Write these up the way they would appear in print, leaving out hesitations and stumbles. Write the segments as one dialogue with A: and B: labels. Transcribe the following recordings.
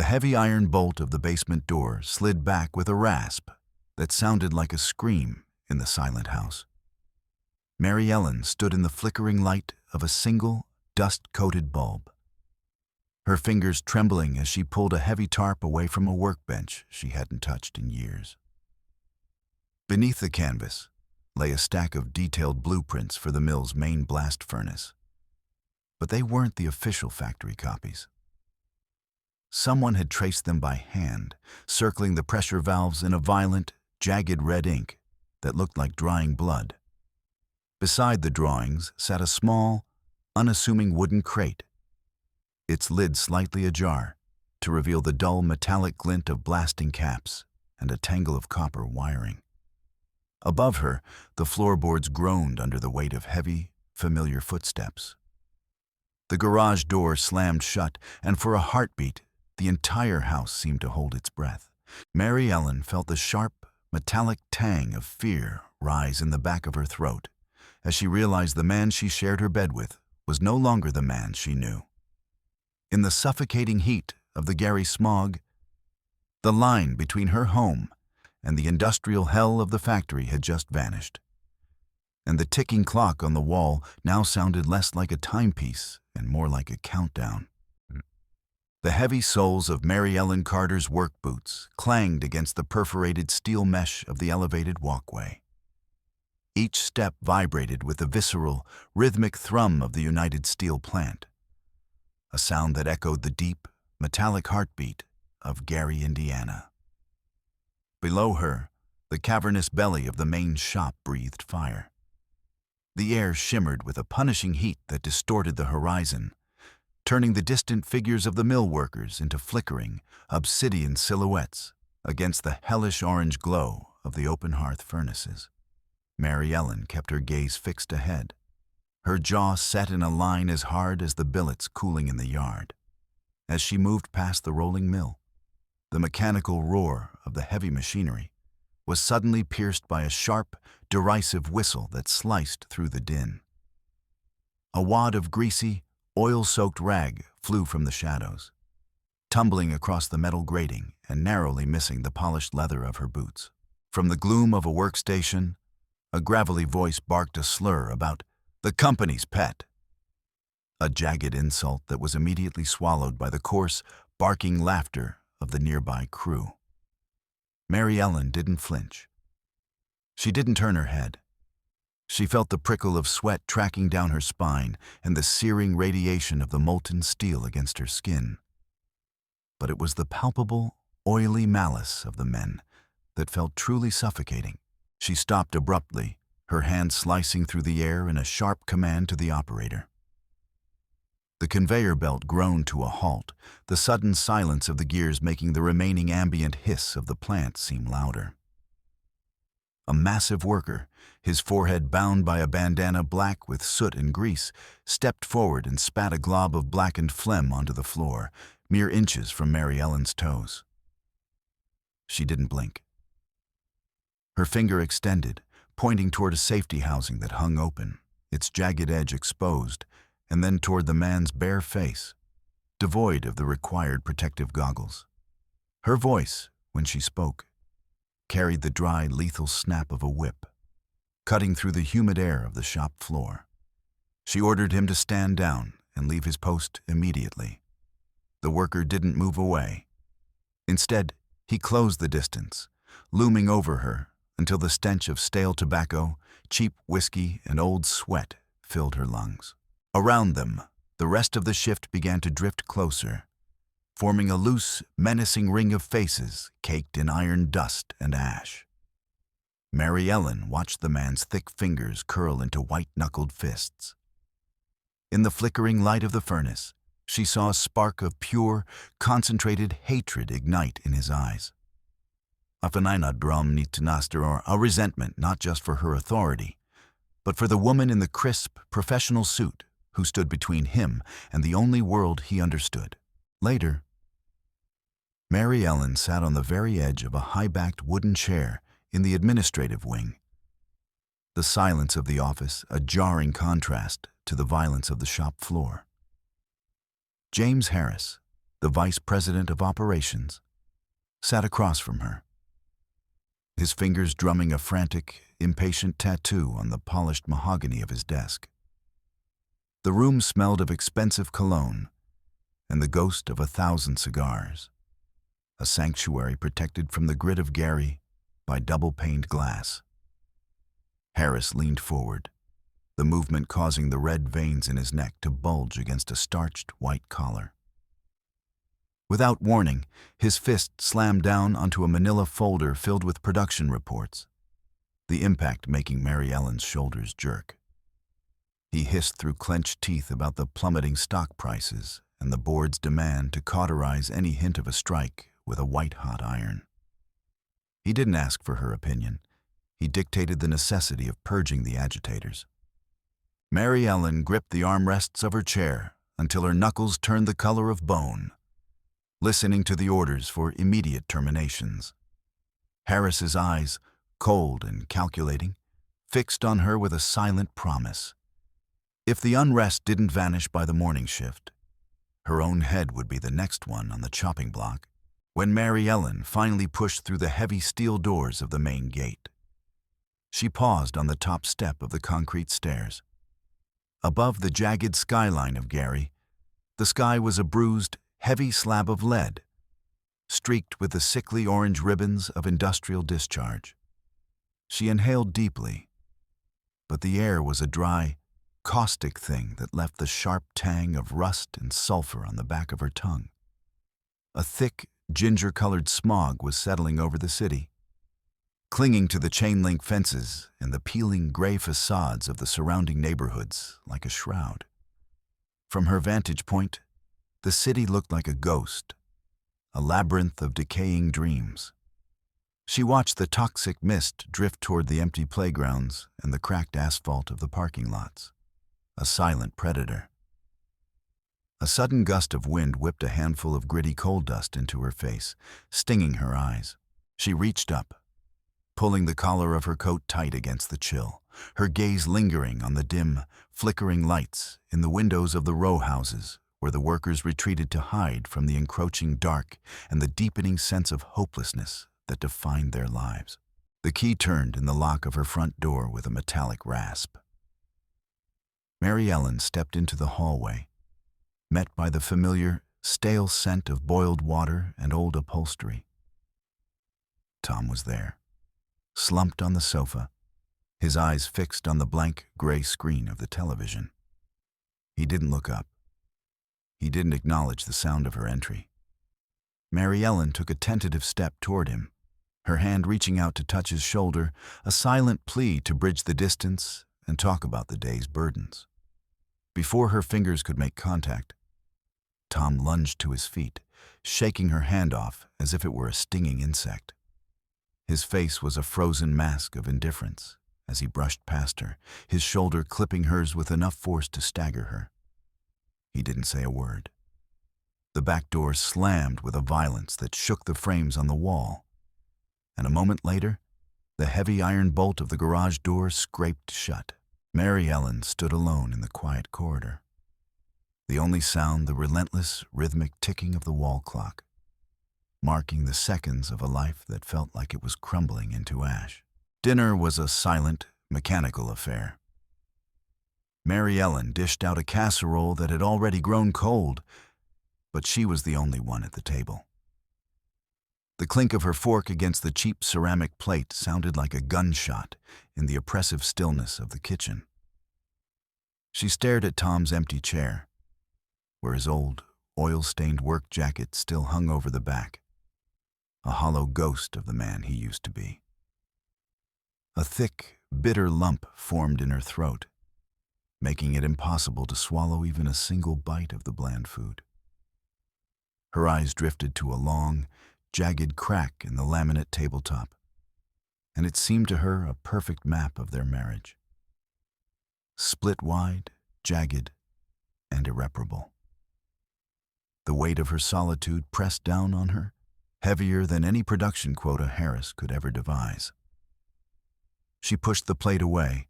A: The heavy iron bolt of the basement door slid back with a rasp that sounded like a scream in the silent house. Mary Ellen stood in the flickering light of a single, dust-coated bulb, her fingers trembling as she pulled a heavy tarp away from a workbench she hadn't touched in years. Beneath the canvas lay a stack of detailed blueprints for the mill's main blast furnace. But they weren't the official factory copies. Someone had traced them by hand, circling the pressure valves in a violent, jagged red ink that looked like drying blood. Beside the drawings sat a small, unassuming wooden crate, its lid slightly ajar to reveal the dull metallic glint of blasting caps and a tangle of copper wiring. Above her, the floorboards groaned under the weight of heavy, familiar footsteps. The garage door slammed shut, and for a heartbeat, the entire house seemed to hold its breath. Mary Ellen felt the sharp, metallic tang of fear rise in the back of her throat as she realized the man she shared her bed with was no longer the man she knew. In the suffocating heat of the Gary smog, the line between her home and the industrial hell of the factory had just vanished, and the ticking clock on the wall now sounded less like a timepiece and more like a countdown. The heavy soles of Mary Ellen Carter's work boots clanged against the perforated steel mesh of the elevated walkway. Each step vibrated with the visceral, rhythmic thrum of the United Steel plant, a sound that echoed the deep, metallic heartbeat of Gary, Indiana. Below her, the cavernous belly of the main shop breathed fire. The air shimmered with a punishing heat that distorted the horizon, turning the distant figures of the mill workers into flickering, obsidian silhouettes against the hellish orange glow of the open hearth furnaces. Mary Ellen kept her gaze fixed ahead, her jaw set in a line as hard as the billets cooling in the yard. As she moved past the rolling mill, the mechanical roar of the heavy machinery was suddenly pierced by a sharp, derisive whistle that sliced through the din. A wad of greasy, oil-soaked rag flew from the shadows, tumbling across the metal grating and narrowly missing the polished leather of her boots. From the gloom of a workstation, a gravelly voice barked a slur about the company's pet, a jagged insult that was immediately swallowed by the coarse, barking laughter of the nearby crew. Mary Ellen didn't flinch. She didn't turn her head. She felt the prickle of sweat tracking down her spine and the searing radiation of the molten steel against her skin. But it was the palpable, oily malice of the men that felt truly suffocating. She stopped abruptly, her hand slicing through the air in a sharp command to the operator. The conveyor belt groaned to a halt, the sudden silence of the gears making the remaining ambient hiss of the plant seem louder. A massive worker, his forehead bound by a bandana black with soot and grease, stepped forward and spat a glob of blackened phlegm onto the floor, mere inches from Mary Ellen's toes. She didn't blink. Her finger extended, pointing toward a safety housing that hung open, its jagged edge exposed, and then toward the man's bare face, devoid of the required protective goggles. Her voice, when she spoke, carried the dry, lethal snap of a whip, cutting through the humid air of the shop floor. She ordered him to stand down and leave his post immediately. The worker didn't move away. Instead, he closed the distance, looming over her until the stench of stale tobacco, cheap whiskey, and old sweat filled her lungs. Around them, the rest of the shift began to drift closer, forming a loose, menacing ring of faces caked in iron dust and ash. Mary Ellen watched the man's thick fingers curl into white-knuckled fists. In the flickering light of the furnace, she saw a spark of pure, concentrated hatred ignite in his eyes. A resentment not just for her authority, but for the woman in the crisp, professional suit who stood between him and the only world he understood. Later, Mary Ellen sat on the very edge of a high-backed wooden chair in the administrative wing, the silence of the office a jarring contrast to the violence of the shop floor. James Harris, the vice president of operations, sat across from her, his fingers drumming a frantic, impatient tattoo on the polished mahogany of his desk. The room smelled of expensive cologne and the ghost of 1,000 cigars, a sanctuary protected from the grit of Gary by double-paned glass. Harris leaned forward, the movement causing the red veins in his neck to bulge against a starched white collar. Without warning, his fist slammed down onto a manila folder filled with production reports, the impact making Mary Ellen's shoulders jerk. He hissed through clenched teeth about the plummeting stock prices and the board's demand to cauterize any hint of a strike with a white-hot iron. He didn't ask for her opinion. He dictated the necessity of purging the agitators. Mary Ellen gripped the armrests of her chair until her knuckles turned the color of bone, listening to the orders for immediate terminations. Harris's eyes, cold and calculating, fixed on her with a silent promise. If the unrest didn't vanish by the morning shift, her own head would be the next one on the chopping block. When Mary Ellen finally pushed through the heavy steel doors of the main gate, she paused on the top step of the concrete stairs. Above the jagged skyline of Gary, the sky was a bruised, heavy slab of lead, streaked with the sickly orange ribbons of industrial discharge. She inhaled deeply, but the air was a dry, caustic thing that left the sharp tang of rust and sulfur on the back of her tongue. A thick, ginger-colored smog was settling over the city, clinging to the chain-link fences and the peeling gray facades of the surrounding neighborhoods like a shroud. From her vantage point, the city looked like a ghost, a labyrinth of decaying dreams. She watched the toxic mist drift toward the empty playgrounds and the cracked asphalt of the parking lots, a silent predator. A sudden gust of wind whipped a handful of gritty coal dust into her face, stinging her eyes. She reached up, pulling the collar of her coat tight against the chill, her gaze lingering on the dim, flickering lights in the windows of the row houses where the workers retreated to hide from the encroaching dark and the deepening sense of hopelessness that defined their lives. The key turned in the lock of her front door with a metallic rasp. Mary Ellen stepped into the hallway, met by the familiar, stale scent of boiled water and old upholstery. Tom was there, slumped on the sofa, his eyes fixed on the blank gray screen of the television. He didn't look up. He didn't acknowledge the sound of her entry. Mary Ellen took a tentative step toward him, her hand reaching out to touch his shoulder, a silent plea to bridge the distance and talk about the day's burdens. Before her fingers could make contact, Tom lunged to his feet, shaking her hand off as if it were a stinging insect. His face was a frozen mask of indifference as he brushed past her, his shoulder clipping hers with enough force to stagger her. He didn't say a word. The back door slammed with a violence that shook the frames on the wall, and a moment later, the heavy iron bolt of the garage door scraped shut. Mary Ellen stood alone in the quiet corridor, the only sound the relentless, rhythmic ticking of the wall clock, marking the seconds of a life that felt like it was crumbling into ash. Dinner was a silent, mechanical affair. Mary Ellen dished out a casserole that had already grown cold, but she was the only one at the table. The clink of her fork against the cheap ceramic plate sounded like a gunshot in the oppressive stillness of the kitchen. She stared at Tom's empty chair, where his old, oil-stained work jacket still hung over the back, a hollow ghost of the man he used to be. A thick, bitter lump formed in her throat, making it impossible to swallow even a single bite of the bland food. Her eyes drifted to a long, jagged crack in the laminate tabletop, and it seemed to her a perfect map of their marriage. Split wide, jagged, and irreparable. The weight of her solitude pressed down on her, heavier than any production quota Harris could ever devise. She pushed the plate away,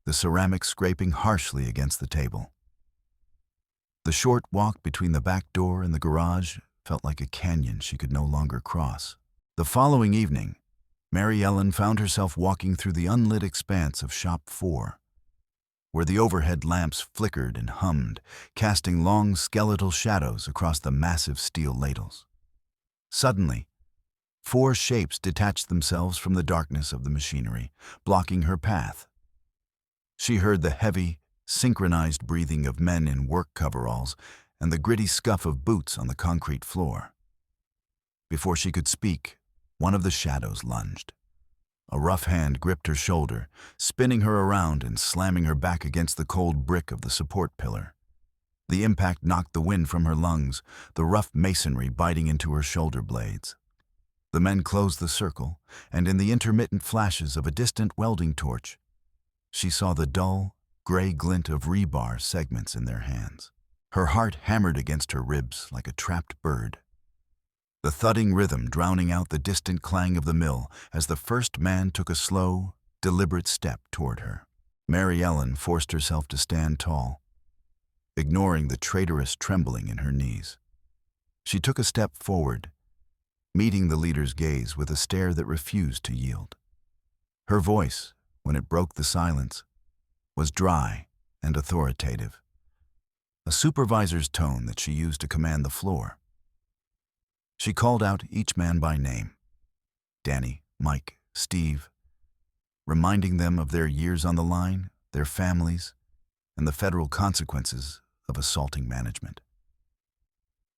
A: the ceramic scraping harshly against the table. The short walk between the back door and the garage felt like a canyon she could no longer cross. The following evening, Mary Ellen found herself walking through the unlit expanse of Shop 4, where the overhead lamps flickered and hummed, casting long skeletal shadows across the massive steel ladles. Suddenly, 4 shapes detached themselves from the darkness of the machinery, blocking her path. She heard the heavy, synchronized breathing of men in work coveralls and the gritty scuff of boots on the concrete floor. Before she could speak, one of the shadows lunged. A rough hand gripped her shoulder, spinning her around and slamming her back against the cold brick of the support pillar. The impact knocked the wind from her lungs, the rough masonry biting into her shoulder blades. The men closed the circle, and in the intermittent flashes of a distant welding torch, she saw the dull, gray glint of rebar segments in their hands. Her heart hammered against her ribs like a trapped bird, the thudding rhythm drowning out the distant clang of the mill as the first man took a slow, deliberate step toward her. Mary Ellen forced herself to stand tall, ignoring the traitorous trembling in her knees. She took a step forward, meeting the leader's gaze with a stare that refused to yield. Her voice, when it broke the silence, was dry and authoritative, a supervisor's tone that she used to command the floor. She called out each man by name, Danny, Mike, Steve, reminding them of their years on the line, their families, and the federal consequences of assaulting management.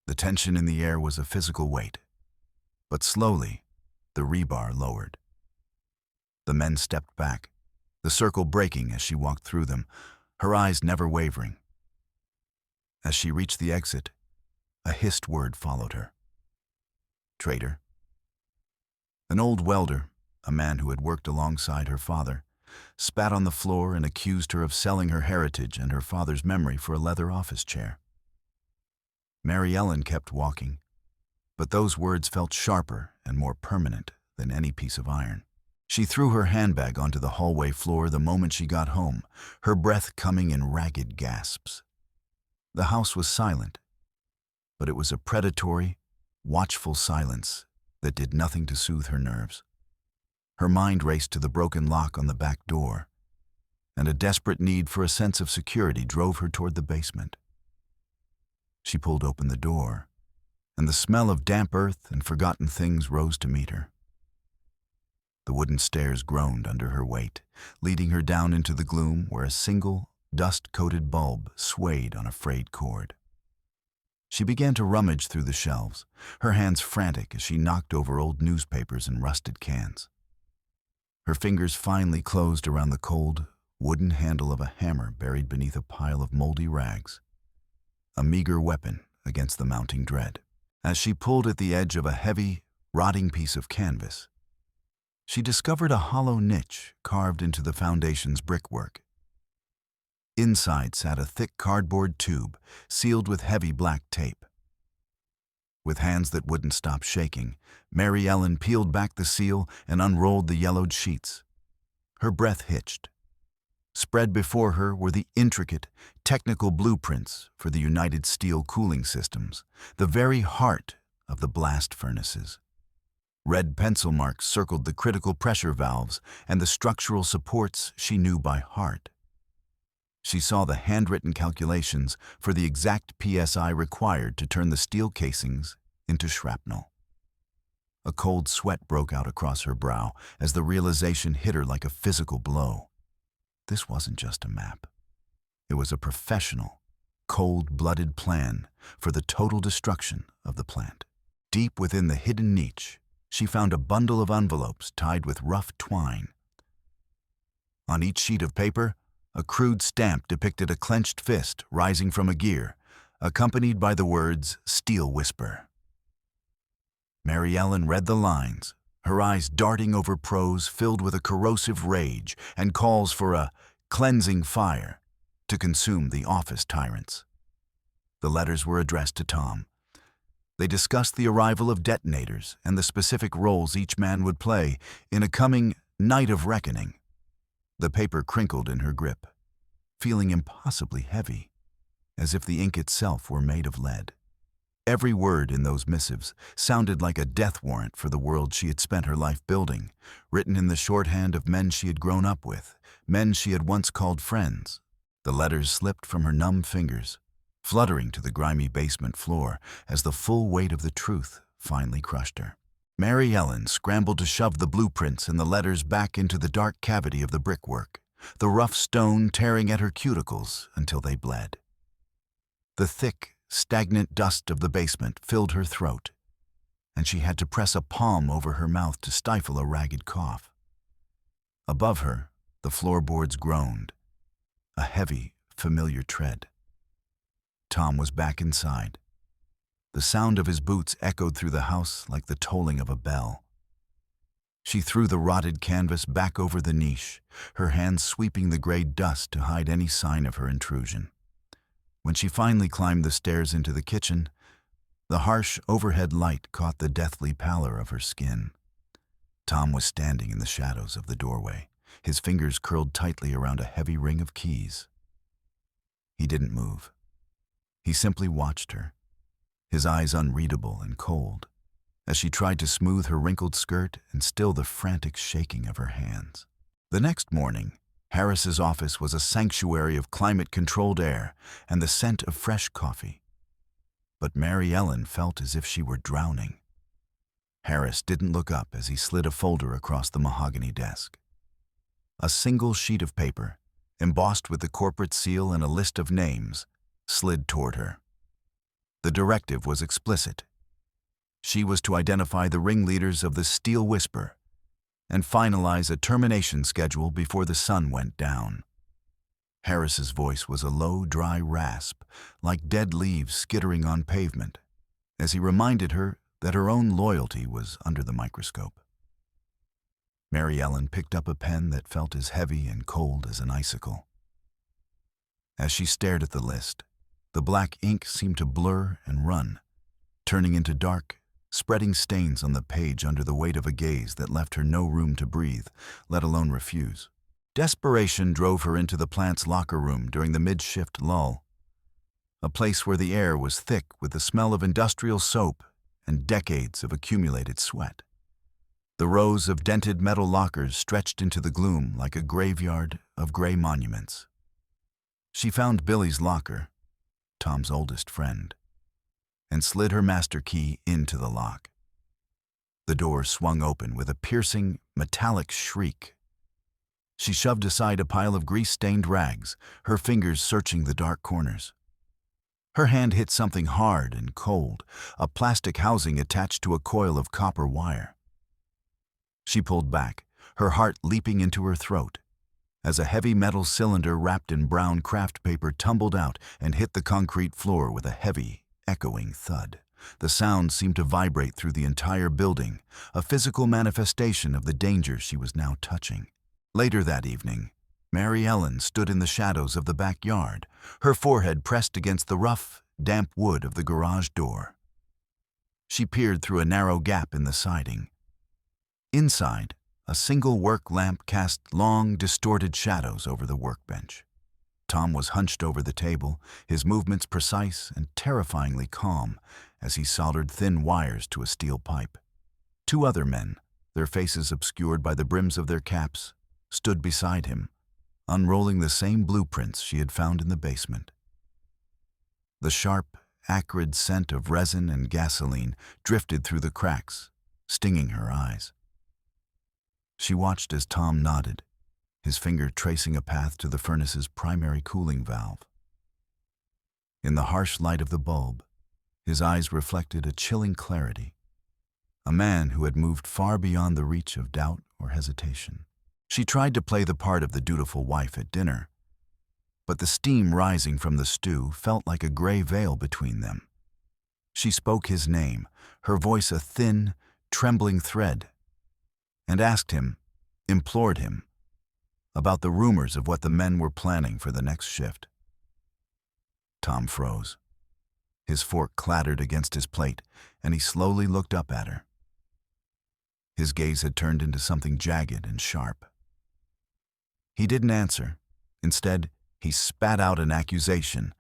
A: The tension in the air was a physical weight, but slowly, the rebar lowered. The men stepped back, the circle breaking as she walked through them, her eyes never wavering. As she reached the exit, a hissed word followed her. Traitor. An old welder, a man who had worked alongside her father, spat on the floor and accused her of selling her heritage and her father's memory for a leather office chair. Mary Ellen kept walking, but those words felt sharper and more permanent than any piece of iron. She threw her handbag onto the hallway floor the moment she got home, her breath coming in ragged gasps. The house was silent, but it was a predatory, watchful silence that did nothing to soothe her nerves. Her mind raced to the broken lock on the back door, and a desperate need for a sense of security drove her toward the basement. She pulled open the door, and the smell of damp earth and forgotten things rose to meet her. The wooden stairs groaned under her weight, leading her down into the gloom where a single, dust-coated bulb swayed on a frayed cord. She began to rummage through the shelves, her hands frantic as she knocked over old newspapers and rusted cans. Her fingers finally closed around the cold, wooden handle of a hammer buried beneath a pile of moldy rags, a meager weapon against the mounting dread. As she pulled at the edge of a heavy, rotting piece of canvas, she discovered a hollow niche carved into the foundation's brickwork. Inside sat a thick cardboard tube, sealed with heavy black tape. With hands that wouldn't stop shaking, Mary Ellen peeled back the seal and unrolled the yellowed sheets. Her breath hitched. Spread before her were the intricate, technical blueprints for the United Steel cooling systems, the very heart of the blast furnaces. Red pencil marks circled the critical pressure valves and the structural supports she knew by heart. She saw the handwritten calculations for the exact PSI required to turn the steel casings into shrapnel. A cold sweat broke out across her brow as the realization hit her like a physical blow. This wasn't just a map. It was a professional, cold-blooded plan for the total destruction of the plant. Deep within the hidden niche, she found a bundle of envelopes tied with rough twine. On each sheet of paper, a crude stamp depicted a clenched fist rising from a gear, accompanied by the words, "Steel Whisper." Mary Ellen read the lines, her eyes darting over prose filled with a corrosive rage and calls for a cleansing fire to consume the office tyrants. The letters were addressed to Tom. They discussed the arrival of detonators and the specific roles each man would play in a coming night of reckoning. The paper crinkled in her grip, feeling impossibly heavy, as if the ink itself were made of lead. Every word in those missives sounded like a death warrant for the world she had spent her life building, written in the shorthand of men she had grown up with, men she had once called friends. The letters slipped from her numb fingers, fluttering to the grimy basement floor as the full weight of the truth finally crushed her. Mary Ellen scrambled to shove the blueprints and the letters back into the dark cavity of the brickwork, the rough stone tearing at her cuticles until they bled. The thick, stagnant dust of the basement filled her throat, and she had to press a palm over her mouth to stifle a ragged cough. Above her, the floorboards groaned, a heavy, familiar tread. Tom was back inside. The sound of his boots echoed through the house like the tolling of a bell. She threw the rotted canvas back over the niche, her hands sweeping the gray dust to hide any sign of her intrusion. When she finally climbed the stairs into the kitchen, the harsh overhead light caught the deathly pallor of her skin. Tom was standing in the shadows of the doorway, his fingers curled tightly around a heavy ring of keys. He didn't move. He simply watched her, his eyes unreadable and cold, as she tried to smooth her wrinkled skirt and still the frantic shaking of her hands. The next morning, Harris's office was a sanctuary of climate-controlled air and the scent of fresh coffee. But Mary Ellen felt as if she were drowning. Harris didn't look up as he slid a folder across the mahogany desk. A single sheet of paper, embossed with the corporate seal and a list of names, slid toward her. The directive was explicit. She was to identify the ringleaders of the Steel Whisper and finalize a termination schedule before the sun went down. Harris's voice was a low, dry rasp, like dead leaves skittering on pavement, as he reminded her that her own loyalty was under the microscope. Mary Ellen picked up a pen that felt as heavy and cold as an icicle. As she stared at the list, the black ink seemed to blur and run, turning into dark, spreading stains on the page under the weight of a gaze that left her no room to breathe, let alone refuse. Desperation drove her into the plant's locker room during the mid-shift lull, a place where the air was thick with the smell of industrial soap and decades of accumulated sweat. The rows of dented metal lockers stretched into the gloom like a graveyard of gray monuments. She found Billy's locker, Tom's oldest friend, and slid her master key into the lock. The door swung open with a piercing, metallic shriek. She shoved aside a pile of grease-stained rags, her fingers searching the dark corners. Her hand hit something hard and cold, a plastic housing attached to a coil of copper wire. She pulled back, her heart leaping into her throat, as a heavy metal cylinder wrapped in brown craft paper tumbled out and hit the concrete floor with a heavy, echoing thud. The sound seemed to vibrate through the entire building, a physical manifestation of the danger she was now touching. Later that evening, Mary Ellen stood in the shadows of the backyard, her forehead pressed against the rough, damp wood of the garage door. She peered through a narrow gap in the siding. Inside, a single work lamp cast long, distorted shadows over the workbench. Tom was hunched over the table, his movements precise and terrifyingly calm as he soldered thin wires to a steel pipe. Two other men, their faces obscured by the brims of their caps, stood beside him, unrolling the same blueprints she had found in the basement. The sharp, acrid scent of resin and gasoline drifted through the cracks, stinging her eyes. She watched as Tom nodded, his finger tracing a path to the furnace's primary cooling valve. In the harsh light of the bulb, his eyes reflected a chilling clarity, a man who had moved far beyond the reach of doubt or hesitation. She tried to play the part of the dutiful wife at dinner, but the steam rising from the stew felt like a gray veil between them. She spoke his name, her voice a thin, trembling thread, and asked him, implored him, about the rumors of what the men were planning for the next shift. Tom froze. His fork clattered against his plate, and he slowly looked up at her. His gaze had turned into something jagged and sharp. He didn't answer. Instead, he spat out an accusation,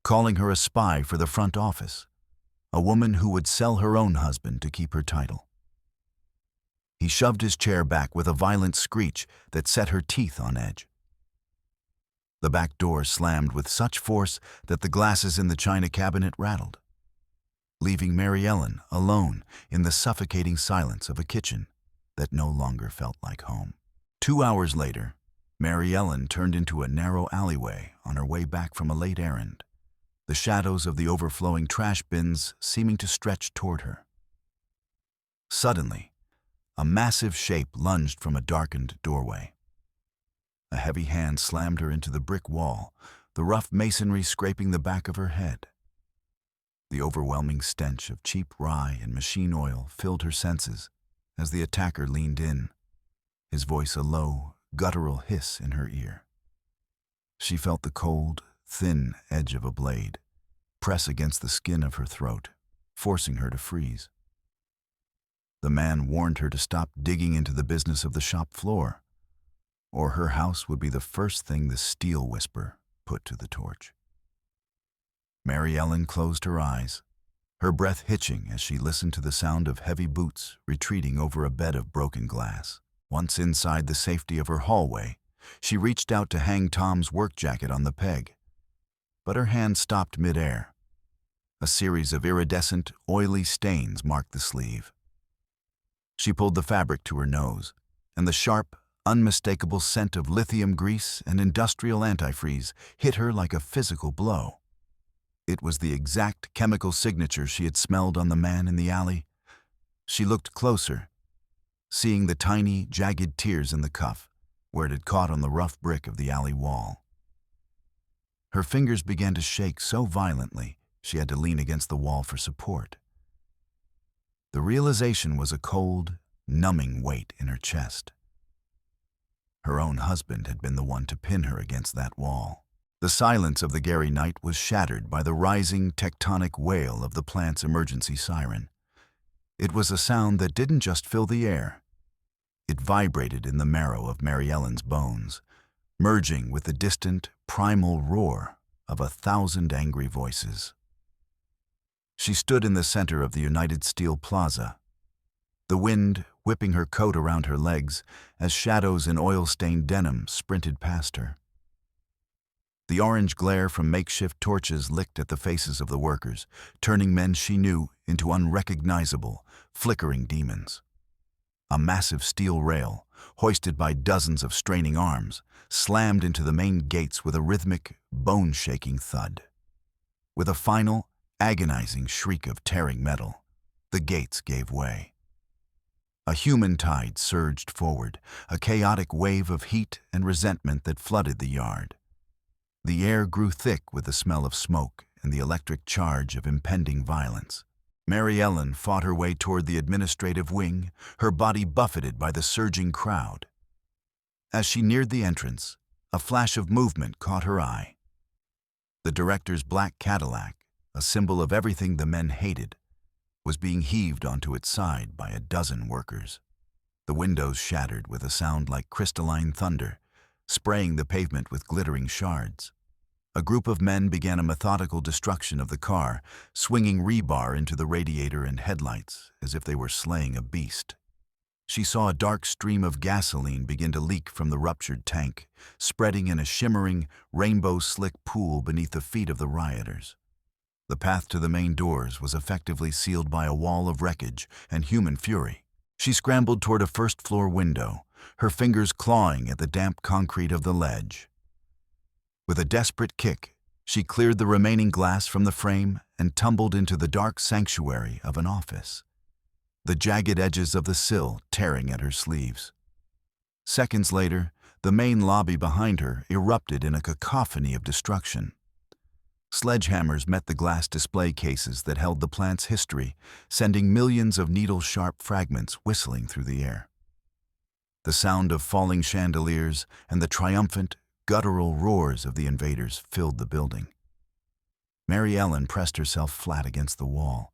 A: calling her a spy for the front office, a woman who would sell her own husband to keep her title. He shoved his chair back with a violent screech that set her teeth on edge. The back door slammed with such force that the glasses in the china cabinet rattled, leaving Mary Ellen alone in the suffocating silence of a kitchen that no longer felt like home. 2 hours later, Mary Ellen turned into a narrow alleyway on her way back from a late errand, the shadows of the overflowing trash bins seeming to stretch toward her. Suddenly, a massive shape lunged from a darkened doorway. A heavy hand slammed her into the brick wall, the rough masonry scraping the back of her head. The overwhelming stench of cheap rye and machine oil filled her senses as the attacker leaned in, his voice a low, guttural hiss in her ear. She felt the cold, thin edge of a blade press against the skin of her throat, forcing her to freeze. The man warned her to stop digging into the business of the shop floor, or her house would be the first thing the steel whisper put to the torch. Mary Ellen closed her eyes, her breath hitching as she listened to the sound of heavy boots retreating over a bed of broken glass. Once inside the safety of her hallway, she reached out to hang Tom's work jacket on the peg, but her hand stopped midair. A series of iridescent, oily stains marked the sleeve. She pulled the fabric to her nose, and the sharp, unmistakable scent of lithium grease and industrial antifreeze hit her like a physical blow. It was the exact chemical signature she had smelled on the man in the alley. She looked closer, seeing the tiny, jagged tears in the cuff, where it had caught on the rough brick of the alley wall. Her fingers began to shake so violently she had to lean against the wall for support. The realization was a cold, numbing weight in her chest. Her own husband had been the one to pin her against that wall. The silence of the Gary night was shattered by the rising tectonic wail of the plant's emergency siren. It was a sound that didn't just fill the air. It vibrated in the marrow of Mary Ellen's bones, merging with the distant, primal roar of 1,000 angry voices. She stood in the center of the United Steel Plaza, the wind whipping her coat around her legs as shadows in oil-stained denim sprinted past her. The orange glare from makeshift torches licked at the faces of the workers, turning men she knew into unrecognizable, flickering demons. A massive steel rail, hoisted by dozens of straining arms, slammed into the main gates with a rhythmic, bone-shaking thud. With a final, agonizing shriek of tearing metal, the gates gave way. A human tide surged forward, a chaotic wave of heat and resentment that flooded the yard. The air grew thick with the smell of smoke and the electric charge of impending violence. Mary Ellen fought her way toward the administrative wing, her body buffeted by the surging crowd. As she neared the entrance, a flash of movement caught her eye. The director's black Cadillac, a symbol of everything the men hated, was being heaved onto its side by a dozen workers. The windows shattered with a sound like crystalline thunder, spraying the pavement with glittering shards. A group of men began a methodical destruction of the car, swinging rebar into the radiator and headlights as if they were slaying a beast. She saw a dark stream of gasoline begin to leak from the ruptured tank, spreading in a shimmering, rainbow-slick pool beneath the feet of the rioters. The path to the main doors was effectively sealed by a wall of wreckage and human fury. She scrambled toward a first-floor window, her fingers clawing at the damp concrete of the ledge. With a desperate kick, she cleared the remaining glass from the frame and tumbled into the dark sanctuary of an office, the jagged edges of the sill tearing at her sleeves. Seconds later, the main lobby behind her erupted in a cacophony of destruction. Sledgehammers met the glass display cases that held the plant's history, sending millions of needle-sharp fragments whistling through the air. The sound of falling chandeliers and the triumphant, guttural roars of the invaders filled the building. Mary Ellen pressed herself flat against the wall,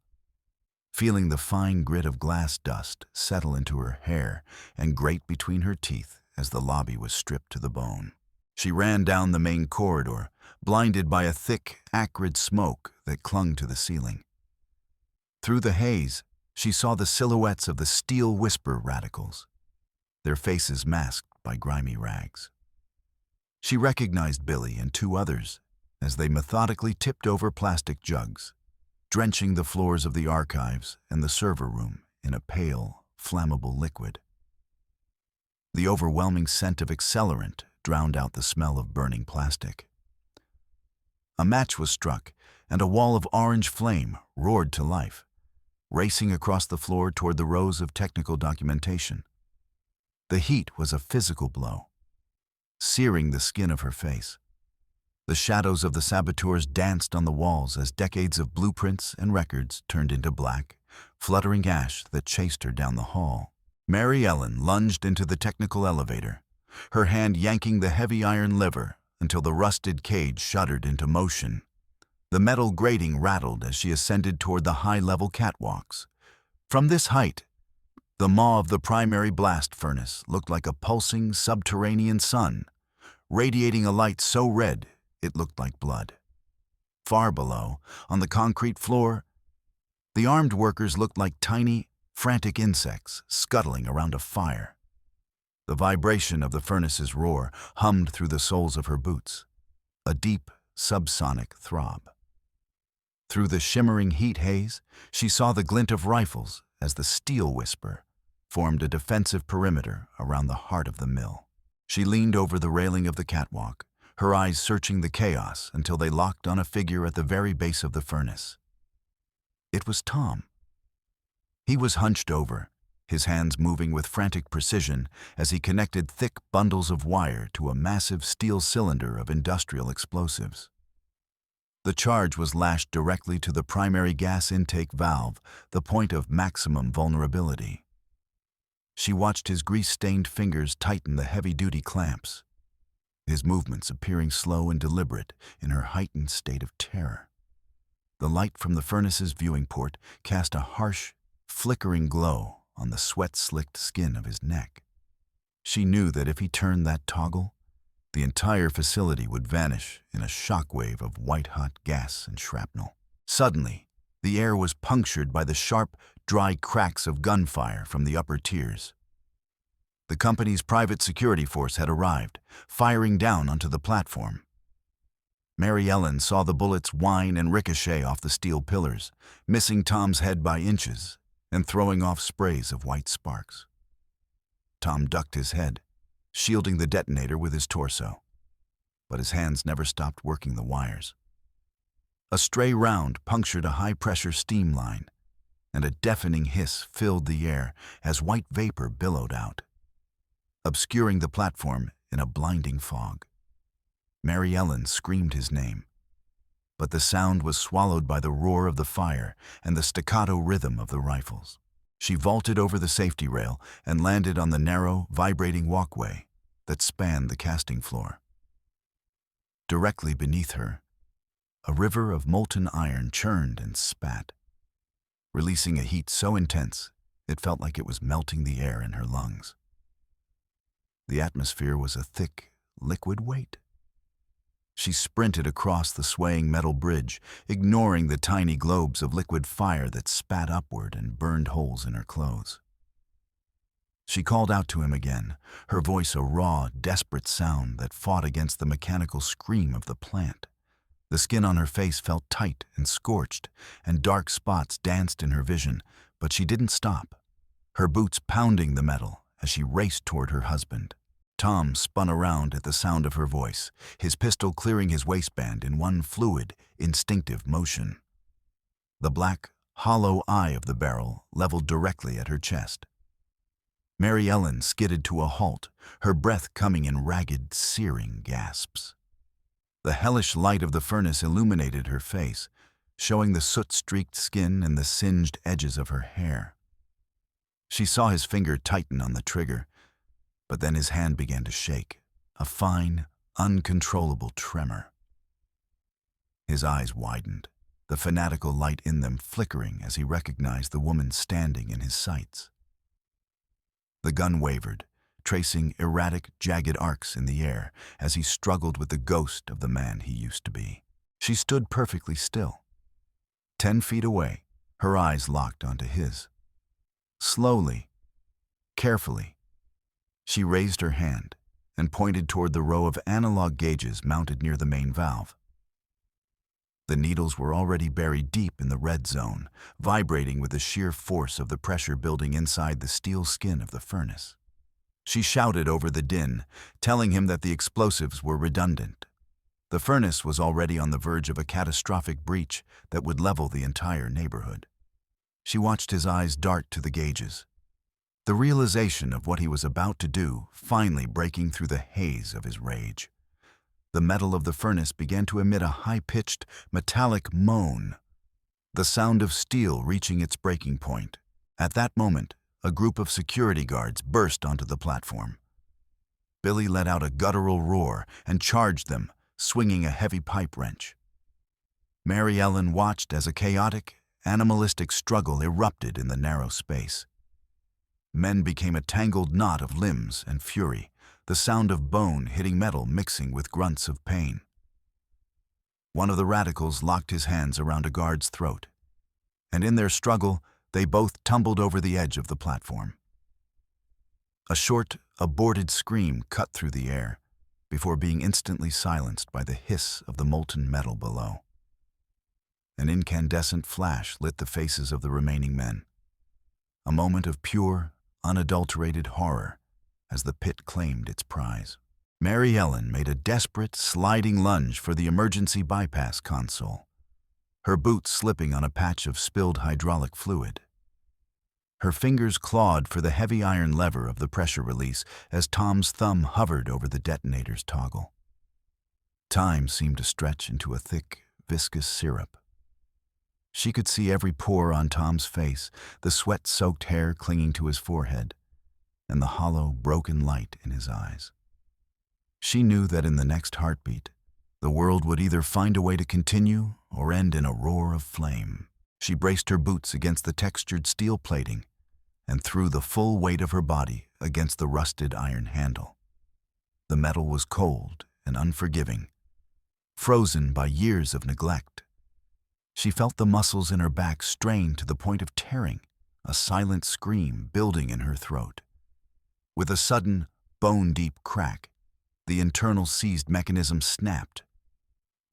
A: feeling the fine grit of glass dust settle into her hair and grate between her teeth as the lobby was stripped to the bone. She ran down the main corridor, blinded by a thick, acrid smoke that clung to the ceiling. Through the haze, she saw the silhouettes of the Steel Whisper radicals, their faces masked by grimy rags. She recognized Billy and two others as they methodically tipped over plastic jugs, drenching the floors of the archives and the server room in a pale, flammable liquid. The overwhelming scent of accelerant drowned out the smell of burning plastic. A match was struck, and a wall of orange flame roared to life, racing across the floor toward the rows of technical documentation. The heat was a physical blow, searing the skin of her face. The shadows of the saboteurs danced on the walls as decades of blueprints and records turned into black, fluttering ash that chased her down the hall. Mary Ellen lunged into the technical elevator, her hand yanking the heavy iron lever until the rusted cage shuddered into motion. The metal grating rattled as she ascended toward the high-level catwalks. From this height, the maw of the primary blast furnace looked like a pulsing subterranean sun, radiating a light so red it looked like blood. Far below, on the concrete floor, the armed workers looked like tiny, frantic insects scuttling around a fire. The vibration of the furnace's roar hummed through the soles of her boots, a deep, subsonic throb. Through the shimmering heat haze, she saw the glint of rifles as the Steel Whisper formed a defensive perimeter around the heart of the mill. She leaned over the railing of the catwalk, her eyes searching the chaos until they locked on a figure at the very base of the furnace. It was Tom. He was hunched over, his hands moving with frantic precision as he connected thick bundles of wire to a massive steel cylinder of industrial explosives. The charge was lashed directly to the primary gas intake valve, the point of maximum vulnerability. She watched his grease-stained fingers tighten the heavy-duty clamps, his movements appearing slow and deliberate in her heightened state of terror. The light from the furnace's viewing port cast a harsh, flickering glow on the sweat-slicked skin of his neck. She knew that if he turned that toggle, the entire facility would vanish in a shockwave of white-hot gas and shrapnel. Suddenly, the air was punctured by the sharp, dry cracks of gunfire from the upper tiers. The company's private security force had arrived, firing down onto the platform. Mary Ellen saw the bullets whine and ricochet off the steel pillars, missing Tom's head by inches and throwing off sprays of white sparks. Tom ducked his head, shielding the detonator with his torso, but his hands never stopped working the wires. A stray round punctured a high-pressure steam line, and a deafening hiss filled the air as white vapor billowed out, obscuring the platform in a blinding fog. Mary Ellen screamed his name, but the sound was swallowed by the roar of the fire and the staccato rhythm of the rifles. She vaulted over the safety rail and landed on the narrow, vibrating walkway that spanned the casting floor. Directly beneath her, a river of molten iron churned and spat, releasing a heat so intense it felt like it was melting the air in her lungs. The atmosphere was a thick, liquid weight. She sprinted across the swaying metal bridge, ignoring the tiny globes of liquid fire that spat upward and burned holes in her clothes. She called out to him again, her voice a raw, desperate sound that fought against the mechanical scream of the plant. The skin on her face felt tight and scorched, and dark spots danced in her vision, but she didn't stop, her boots pounding the metal as she raced toward her husband. Tom spun around at the sound of her voice, his pistol clearing his waistband in one fluid, instinctive motion. The black, hollow eye of the barrel leveled directly at her chest. Mary Ellen skidded to a halt, her breath coming in ragged, searing gasps. The hellish light of the furnace illuminated her face, showing the soot-streaked skin and the singed edges of her hair. She saw his finger tighten on the trigger, but then his hand began to shake, a fine, uncontrollable tremor. His eyes widened, the fanatical light in them flickering as he recognized the woman standing in his sights. The gun wavered, tracing erratic, jagged arcs in the air as he struggled with the ghost of the man he used to be. She stood perfectly still, 10 feet away, Her eyes locked onto his. Slowly, carefully, she raised her hand and pointed toward the row of analog gauges mounted near the main valve. The needles were already buried deep in the red zone, vibrating with the sheer force of the pressure building inside the steel skin of the furnace. She shouted over the din, telling him that the explosives were redundant. The furnace was already on the verge of a catastrophic breach that would level the entire neighborhood. She watched his eyes dart to the gauges, the realization of what he was about to do finally breaking through the haze of his rage. The metal of the furnace began to emit a high-pitched, metallic moan, the sound of steel reaching its breaking point. At that moment, a group of security guards burst onto the platform. Billy let out a guttural roar and charged them, swinging a heavy pipe wrench. Mary Ellen watched as a chaotic, animalistic struggle erupted in the narrow space. Men became a tangled knot of limbs and fury, the sound of bone hitting metal mixing with grunts of pain. One of the radicals locked his hands around a guard's throat, and in their struggle, they both tumbled over the edge of the platform. A short, aborted scream cut through the air before being instantly silenced by the hiss of the molten metal below. An incandescent flash lit the faces of the remaining men. A moment of pure, unadulterated horror as the pit claimed its prize. Mary Ellen made a desperate, sliding lunge for the emergency bypass console, her boots slipping on a patch of spilled hydraulic fluid. Her fingers clawed for the heavy iron lever of the pressure release as Tom's thumb hovered over the detonator's toggle. Time seemed to stretch into a thick, viscous syrup. She could see every pore on Tom's face, the sweat-soaked hair clinging to his forehead, and the hollow, broken light in his eyes. She knew that in the next heartbeat, the world would either find a way to continue or end in a roar of flame. She braced her boots against the textured steel plating and threw the full weight of her body against the rusted iron handle. The metal was cold and unforgiving, frozen by years of neglect. She felt the muscles in her back strain to the point of tearing, a silent scream building in her throat. With a sudden, bone-deep crack, the internal seized mechanism snapped.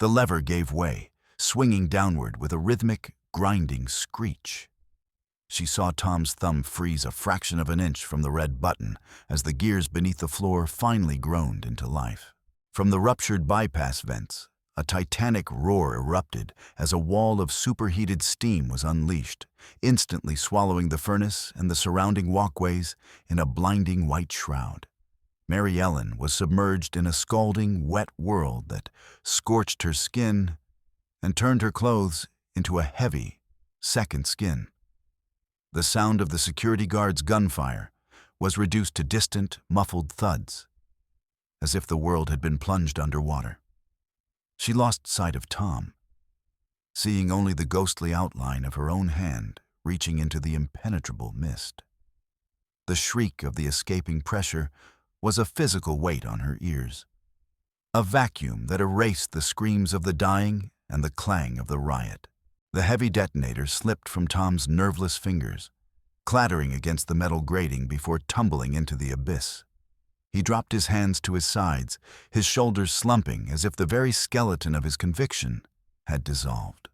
A: The lever gave way, swinging downward with a rhythmic, grinding screech. She saw Tom's thumb freeze a fraction of an inch from the red button as the gears beneath the floor finally groaned into life. From the ruptured bypass vents, a titanic roar erupted as a wall of superheated steam was unleashed, instantly swallowing the furnace and the surrounding walkways in a blinding white shroud. Mary Ellen was submerged in a scalding, wet world that scorched her skin and turned her clothes into a heavy, second skin. The sound of the security guard's gunfire was reduced to distant, muffled thuds, as if the world had been plunged underwater. She lost sight of Tom, seeing only the ghostly outline of her own hand reaching into the impenetrable mist. The shriek of the escaping pressure was a physical weight on her ears, a vacuum that erased the screams of the dying and the clang of the riot. The heavy detonator slipped from Tom's nerveless fingers, clattering against the metal grating before tumbling into the abyss. He dropped his hands to his sides, his shoulders slumping as if the very skeleton of his conviction had dissolved.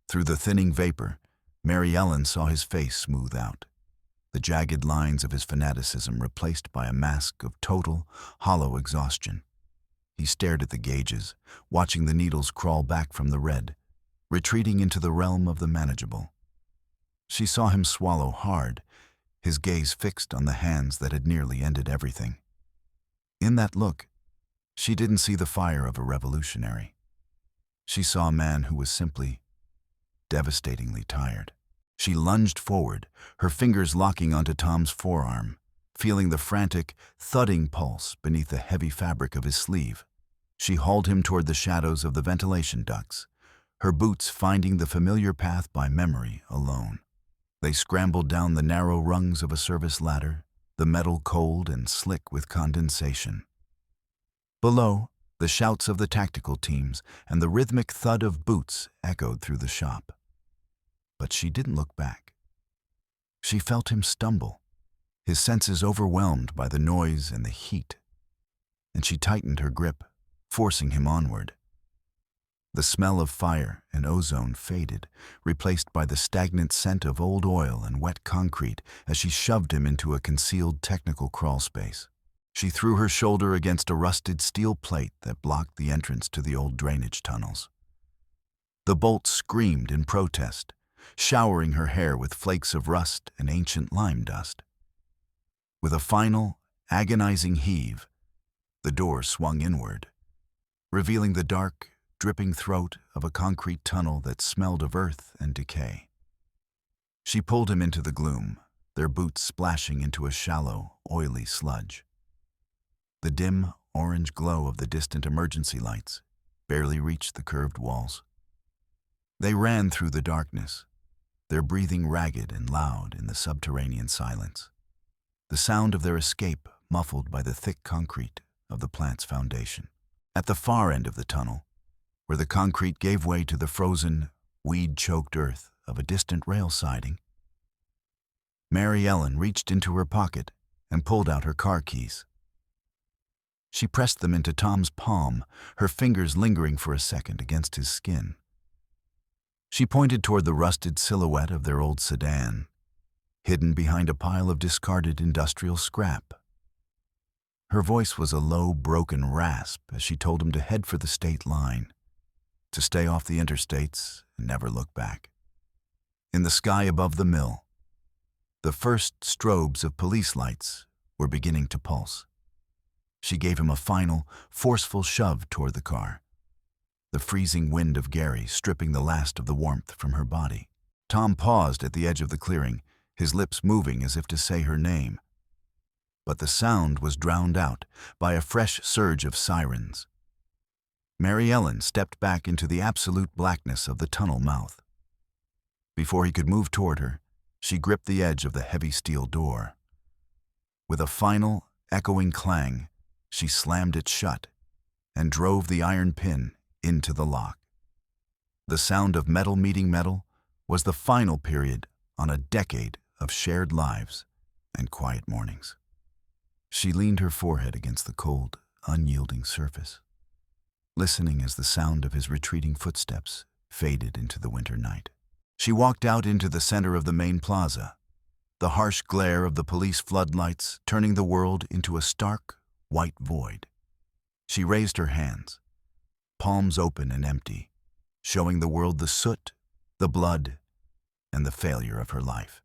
A: Through the thinning vapor, Mary Ellen saw his face smooth out, the jagged lines of his fanaticism replaced by a mask of total, hollow exhaustion. He stared at the gauges, watching the needles crawl back from the red, retreating into the realm of the manageable. She saw him swallow hard, his gaze fixed on the hands that had nearly ended everything. In that look, she didn't see the fire of a revolutionary. She saw a man who was simply devastatingly tired. She lunged forward, her fingers locking onto Tom's forearm, feeling the frantic, thudding pulse beneath the heavy fabric of his sleeve. She hauled him toward the shadows of the ventilation ducts, her boots finding the familiar path by memory alone. They scrambled down the narrow rungs of a service ladder, the metal cold and slick with condensation. Below, the shouts of the tactical teams and the rhythmic thud of boots echoed through the shop. but she didn't look back. She felt him stumble, his senses overwhelmed by the noise and the heat, and she tightened her grip, forcing him onward. The smell of fire and ozone faded, replaced by the stagnant scent of old oil and wet concrete as she shoved him into a concealed technical crawl space. She threw her shoulder against a rusted steel plate that blocked the entrance to the old drainage tunnels. The bolt screamed in protest, showering her hair with flakes of rust and ancient lime dust. With a final, agonizing heave, the door swung inward, revealing the dark, dripping throat of a concrete tunnel that smelled of earth and decay. She pulled him into the gloom, their boots splashing into a shallow, oily sludge. The dim, orange glow of the distant emergency lights barely reached the curved walls. They ran through the darkness, their breathing ragged and loud in the subterranean silence, the sound of their escape muffled by the thick concrete of the plant's foundation. At the far end of the tunnel, where the concrete gave way to the frozen, weed-choked earth of a distant rail siding, Mary Ellen reached into her pocket and pulled out her car keys. She pressed them into Tom's palm, her fingers lingering for a second against his skin. She pointed toward the rusted silhouette of their old sedan, hidden behind a pile of discarded industrial scrap. Her voice was a low, broken rasp as she told him to head for the state line, to stay off the interstates and never look back. In the sky above the mill, the first strobes of police lights were beginning to pulse. She gave him a final, forceful shove toward the car, the freezing wind of Gary stripping the last of the warmth from her body. Tom paused at the edge of the clearing, his lips moving as if to say her name. But the sound was drowned out by a fresh surge of sirens. Mary Ellen stepped back into the absolute blackness of the tunnel mouth. Before he could move toward her, she gripped the edge of the heavy steel door. With a final, echoing clang, she slammed it shut and drove the iron pin into the lock. The sound of metal meeting metal was the final period on a decade of shared lives and quiet mornings. She leaned her forehead against the cold, unyielding surface, listening as the sound of his retreating footsteps faded into the winter night. She walked out into the center of the main plaza, the harsh glare of the police floodlights turning the world into a stark, white void. She raised her hands, palms open and empty, showing the world the soot, the blood, and the failure of her life.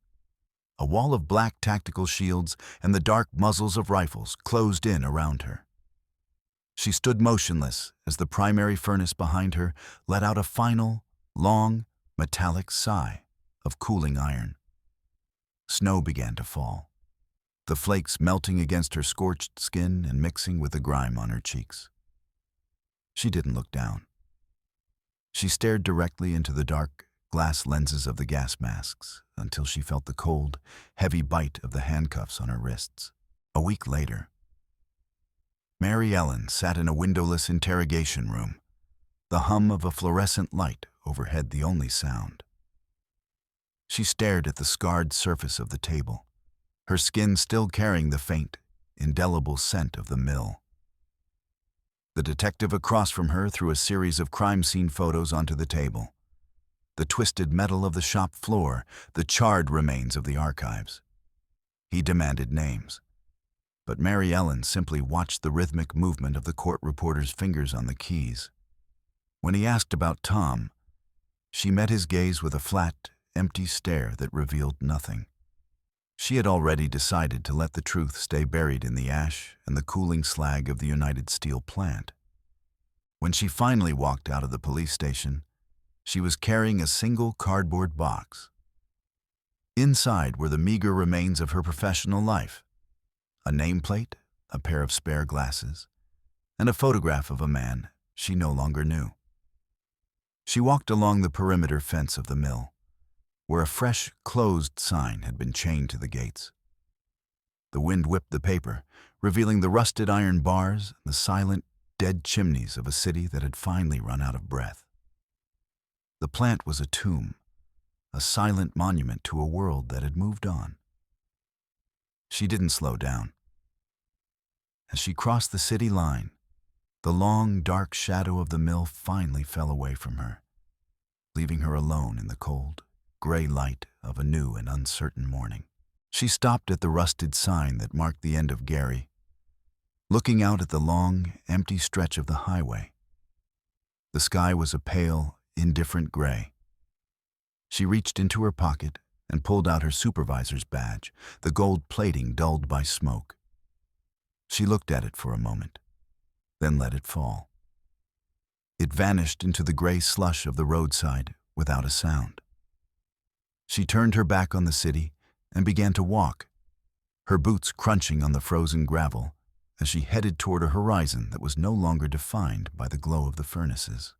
A: A wall of black tactical shields and the dark muzzles of rifles closed in around her. She stood motionless as the primary furnace behind her let out a final, long, metallic sigh of cooling iron. Snow began to fall, the flakes melting against her scorched skin and mixing with the grime on her cheeks. She didn't look down. She stared directly into the dark glass lenses of the gas masks until she felt the cold, heavy bite of the handcuffs on her wrists. A week later, Mary Ellen sat in a windowless interrogation room, the hum of a fluorescent light overhead the only sound. She stared at the scarred surface of the table, her skin still carrying the faint, indelible scent of the mill. The detective across from her threw a series of crime scene photos onto the table, the twisted metal of the shop floor, the charred remains of the archives. He demanded names, but Mary Ellen simply watched the rhythmic movement of the court reporter's fingers on the keys. When he asked about Tom, she met his gaze with a flat, empty stare that revealed nothing. She had already decided to let the truth stay buried in the ash and the cooling slag of the United Steel plant. When she finally walked out of the police station, she was carrying a single cardboard box. Inside were the meager remains of her professional life, a nameplate, a pair of spare glasses, and a photograph of a man she no longer knew. She walked along the perimeter fence of the mill, where a fresh, closed sign had been chained to the gates. The wind whipped the paper, revealing the rusted iron bars and the silent, dead chimneys of a city that had finally run out of breath. The plant was a tomb, a silent monument to a world that had moved on. She didn't slow down. As she crossed the city line, the long, dark shadow of the mill finally fell away from her, leaving her alone in the cold, gray light of a new and uncertain morning. She stopped at the rusted sign that marked the end of Gary, looking out at the long, empty stretch of the highway. The sky was a pale, indifferent gray. She reached into her pocket and pulled out her supervisor's badge, the gold plating dulled by smoke. She looked at it for a moment, then let it fall. It vanished into the gray slush of the roadside without a sound. She turned her back on the city and began to walk, her boots crunching on the frozen gravel as she headed toward a horizon that was no longer defined by the glow of the furnaces.